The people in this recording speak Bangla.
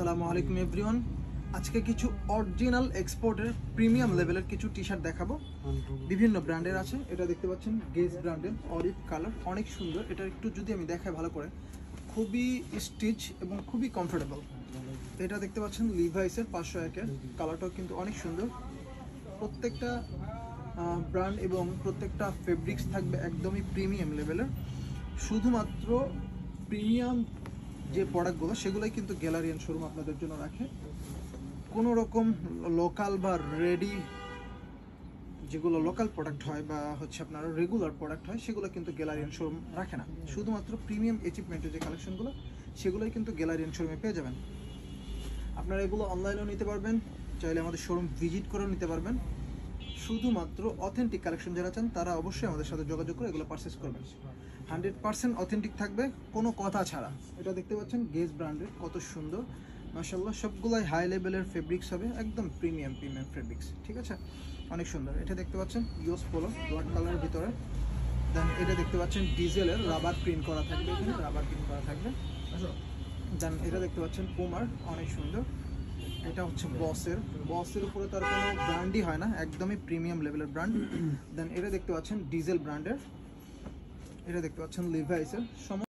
আসসালামু আলাইকুম এভরিওয়ান। আজকে কিছু অরিজিনাল এক্সপোর্টের প্রিমিয়াম লেভেলের কিছু টি শার্ট দেখাবো। বিভিন্ন ব্র্যান্ডের আছে। এটা দেখতে পাচ্ছেন গেজ ব্র্যান্ডের অলিভ কালার, অনেক সুন্দর। এটা একটু যদি আমি দেখাই ভালো করে, খুবই স্টিচ এবং খুবই কমফোর্টেবল। এটা দেখতে পাচ্ছেন লিভাইসের 501-এর, কালারটাও কিন্তু অনেক সুন্দর। প্রত্যেকটা ব্র্যান্ড এবং প্রত্যেকটা ফেব্রিক্স থাকবে একদমই প্রিমিয়াম লেভেলের। শুধুমাত্র প্রিমিয়াম যে প্রোডাক্টগুলো সেগুলোই কিন্তু গ্যালারিয়ান শোরুম আপনাদের জন্য রাখে। কোনো রকম লোকাল বা রেডি যেগুলো লোকাল প্রোডাক্ট হয় বা হচ্ছে আপনার রেগুলার প্রোডাক্ট হয় সেগুলো কিন্তু গ্যালারিয়ান শোরুম রাখে না। শুধুমাত্র প্রিমিয়াম অ্যাচিভমেন্টের যে কালেকশনগুলো সেগুলোই কিন্তু গ্যালারিয়ান শোরুমে পেয়ে যাবেন। আপনারা এগুলো অনলাইনেও নিতে পারবেন, চাইলে আমাদের শোরুম ভিজিট করেও নিতে পারবেন। শুধুমাত্র অথেন্টিক কালেকশন যারা চান তারা অবশ্যই আমাদের সাথে যোগাযোগ করে এগুলো পারচেস করবেন। 100% অথেন্টিক থাকবে, কোনো কথা ছাড়া। এটা দেখতে পাচ্ছেন গেজ ব্র্যান্ডের, কত সুন্দর মাশাআল্লাহ। সবগুলাই হাই লেভেলের ফেব্রিক্স হবে, একদম প্রিমিয়াম ফেব্রিক্স, ঠিক আছে, অনেক সুন্দর। এটা দেখতে পাচ্ছেন ইউএস পোলো ব্ল্যাক কালারের ভিতরে। দেন এটা দেখতে পাচ্ছেন ডিজেলের রাবার প্রিন্ট করা থাকবে, এখানে রাবার প্রিন্ট করা থাকবে। দেন এটা দেখতে পাচ্ছেন পুমার, অনেক সুন্দর। এটা হচ্ছে বসের উপরে তার কোনো ব্র্যান্ডই হয় না, একদমই প্রিমিয়াম লেভেলের ব্র্যান্ড। দেন এটা দেখতে পাচ্ছেন ডিজেল ব্র্যান্ডের। এটা দেখতে পাচ্ছেন লিভাইসের।